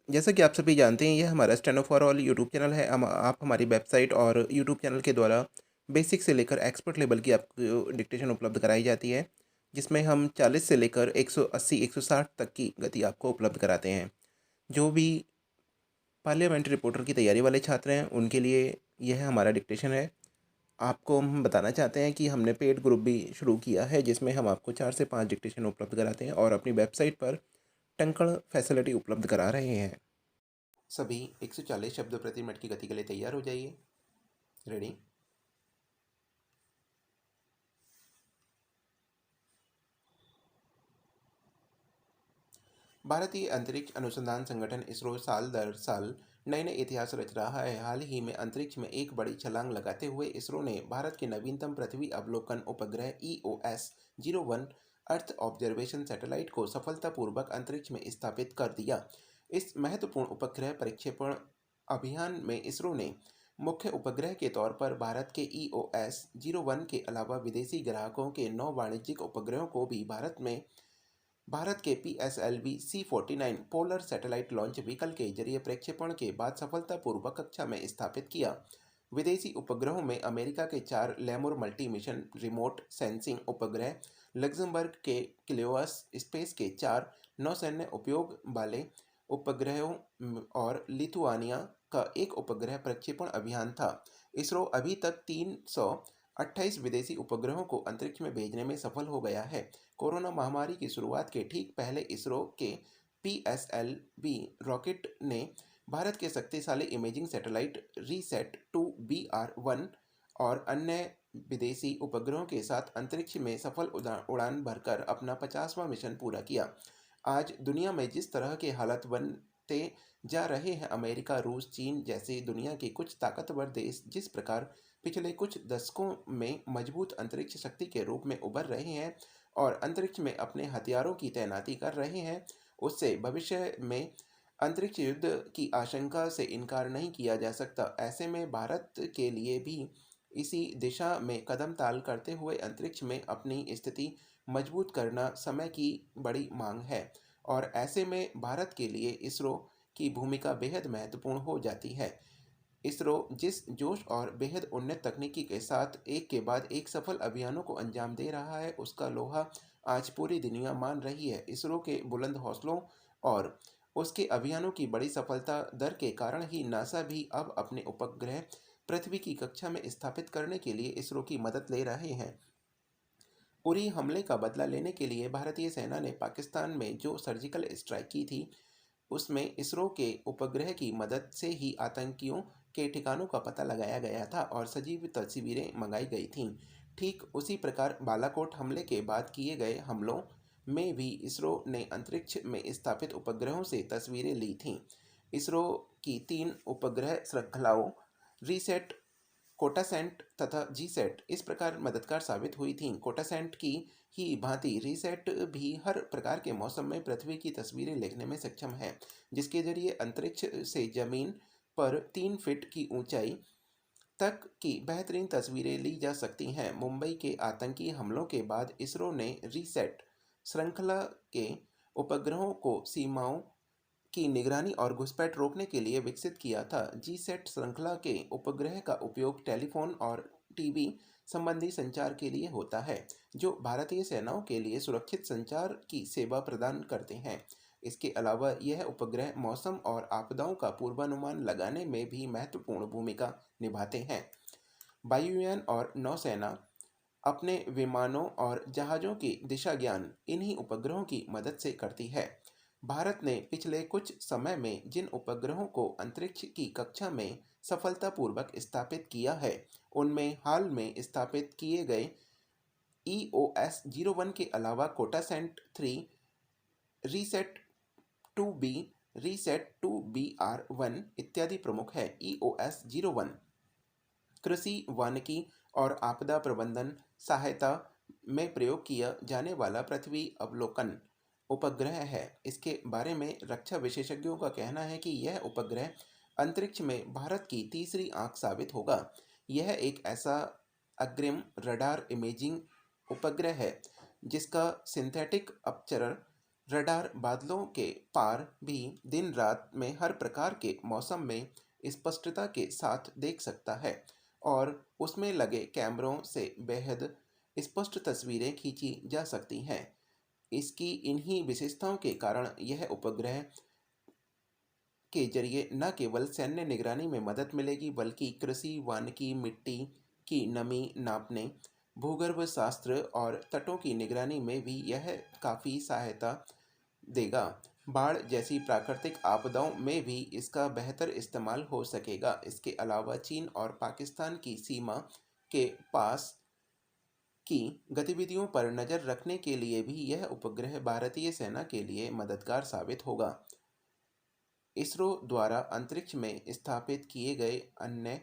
जैसा कि आप सभी जानते हैं, यह हमारा steno for all YouTube channel है। आप हमारी वेबसाइट और यूट्यूब चैनल के द्वारा बेसिक से लेकर एक्सपर्ट लेवल की आपको डिक्टेशन उपलब्ध कराई जाती है, जिसमें हम 40 से लेकर 180 160 तक की गति आपको उपलब्ध कराते हैं। जो भी पार्लियामेंट्री रिपोर्टर की तैयारी वाले छात्र हैं, उनके लिए यह हमारा डिक्टेशन है। आपको हम बताना चाहते हैं कि हमने पेड ग्रुप भी शुरू किया है, जिसमें हम आपको 4 से 5 डिक्टेशन उपलब्ध कराते हैं और अपनी वेबसाइट पर टंकण फैसिलिटी उपलब्ध करा रहे हैं। सभी 140 शब्द प्रति मिनट की गति के लिए तैयार हो जाइए। रेडी। भारतीय अंतरिक्ष अनुसंधान संगठन इसरो साल दर साल नए नए इतिहास रच रहा है। हाल ही में अंतरिक्ष में एक बड़ी छलांग लगाते हुए इसरो ने भारत के नवीनतम पृथ्वी अवलोकन उपग्रह EOS-01 अर्थ ऑब्जर्वेशन सैटेलाइट को सफलतापूर्वक अंतरिक्ष में स्थापित कर दिया। इस महत्वपूर्ण उपग्रह प्रक्षेपण अभियान में इसरो ने मुख्य उपग्रह के तौर पर भारत के EOS-01 के अलावा विदेशी ग्राहकों के 9 वाणिज्यिक उपग्रहों को भी भारत के PSLV C49 polar satellite launch vehicle के जरिए प्रक्षेपण के बाद सफलतापूर्वक कक्षा में स्थापित किया। विदेशी उपग्रहों में अमेरिका के 4 lemur multi mission remote sensing उपग्रह, लग्जमबर्ग के क्लियोस स्पेस के 4 नौसैन्य उपयोग वाले उपग्रहों और लिथुआनिया का एक उपग्रह प्रक्षेपण अभियान था। इसरो अभी तक 328 विदेशी उपग्रहों को अंतरिक्ष में भेजने में सफल हो गया है। कोरोना महामारी की शुरुआत के ठीक पहले इसरो के PSLV रॉकेट ने भारत के शक्तिशाली इमेजिंग सैटेलाइट RISAT-2 BR-1 और अन्य विदेशी उपग्रहों के साथ अंतरिक्ष में सफल उड़ान भरकर अपना 50वां मिशन पूरा किया। आज दुनिया में जिस तरह के हालात बनते जा रहे हैं, अमेरिका, रूस, चीन जैसे दुनिया के कुछ ताकतवर देश जिस प्रकार पिछले कुछ दशकों में मजबूत अंतरिक्ष शक्ति के रूप में उभर रहे हैं और अंतरिक्ष में अपने हथियारों की तैनाती कर रहे हैं, उससे भविष्य में अंतरिक्ष युद्ध की आशंका से इनकार नहीं किया जा सकता। ऐसे में भारत के लिए भी इसी दिशा में कदम ताल करते हुए अंतरिक्ष में अपनी स्थिति मजबूत करना समय की बड़ी मांग है और ऐसे में भारत के लिए इसरो की भूमिका बेहद महत्वपूर्ण हो जाती है। इसरो जिस जोश और बेहद उन्नत तकनीकी के साथ एक के बाद एक सफल अभियानों को अंजाम दे रहा है, उसका लोहा आज पूरी दुनिया मान रही है। इसरो के बुलंद हौसलों और उसके अभियानों की बड़ी सफलता दर के कारण ही नासा भी अब अपने उपग्रह पृथ्वी की कक्षा में स्थापित करने के लिए इसरो की मदद ले रहे हैं। उरी हमले का बदला लेने के लिए भारतीय सेना ने पाकिस्तान में जो सर्जिकल स्ट्राइक की थी, उसमें इसरो के उपग्रह की मदद से ही आतंकियों के ठिकानों का पता लगाया गया था और सजीव तस्वीरें मंगाई गई थीं। ठीक उसी प्रकार बालाकोट हमले के बाद किए गए हमलों में भी इसरो ने अंतरिक्ष में स्थापित उपग्रहों से तस्वीरें ली थीं। इसरो की 3 उपग्रह श्रृंखलाओं रीसेट, कोटासेंट तथा जीसैट इस प्रकार मददगार साबित हुई थीं। कोटासेंट की ही भांति रीसेट भी हर प्रकार के मौसम में पृथ्वी की तस्वीरें लेने में सक्षम है, जिसके जरिए अंतरिक्ष से जमीन पर 3 फीट की ऊंचाई तक की बेहतरीन तस्वीरें ली जा सकती हैं। मुंबई के आतंकी हमलों के बाद इसरो ने रीसेट श्रृंखला के उपग्रहों को सीमाओं की निगरानी और घुसपैठ रोकने के लिए विकसित किया था। जीसैट श्रृंखला के उपग्रह का उपयोग टेलीफोन और टीवी संबंधी संचार के लिए होता है, जो भारतीय सेनाओं के लिए सुरक्षित संचार की सेवा प्रदान करते हैं। इसके अलावा यह उपग्रह मौसम और आपदाओं का पूर्वानुमान लगाने में भी महत्वपूर्ण भूमिका निभाते हैं। वायुयान और नौसेना अपने विमानों और जहाज़ों की दिशा ज्ञान इन्हीं उपग्रहों की मदद से करती है। भारत ने पिछले कुछ समय में जिन उपग्रहों को अंतरिक्ष की कक्षा में सफलतापूर्वक स्थापित किया है, उनमें हाल में स्थापित किए गए EOS-01 के अलावा कोटासेंट 3, रीसेट 2B, रीसेट 2BR-1 इत्यादि प्रमुख है। EOS-01 कृषि, वानिकी और आपदा प्रबंधन सहायता में प्रयोग किया जाने वाला पृथ्वी अवलोकन उपग्रह है। इसके बारे में रक्षा विशेषज्ञों का कहना है कि यह उपग्रह अंतरिक्ष में भारत की तीसरी आंख साबित होगा। यह एक ऐसा अग्रिम रडार इमेजिंग उपग्रह है जिसका सिंथेटिक अपचरण रडार बादलों के पार भी दिन रात में हर प्रकार के मौसम में स्पष्टता के साथ देख सकता है और उसमें लगे कैमरों से बेहद स्पष्ट तस्वीरें खींची जा सकती हैं। इसकी इन्हीं विशेषताओं के कारण यह उपग्रह के जरिए न केवल सैन्य निगरानी में मदद मिलेगी बल्कि कृषि, वानिकी, मिट्टी की नमी नापने, भूगर्भ शास्त्र और तटों की निगरानी में भी यह काफ़ी सहायता देगा। बाढ़ जैसी प्राकृतिक आपदाओं में भी इसका बेहतर इस्तेमाल हो सकेगा। इसके अलावा चीन और पाकिस्तान की सीमा के पास की गतिविधियों पर नज़र रखने के लिए भी यह उपग्रह भारतीय सेना के लिए मददगार साबित होगा। इसरो द्वारा अंतरिक्ष में स्थापित किए गए अन्य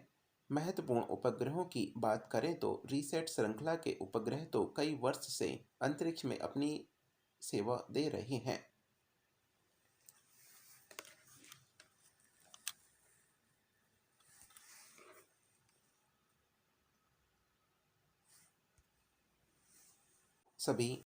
महत्वपूर्ण उपग्रहों की बात करें तो रीसेट श्रृंखला के उपग्रह तो कई वर्ष से अंतरिक्ष में अपनी सेवा दे रहे हैं। सभी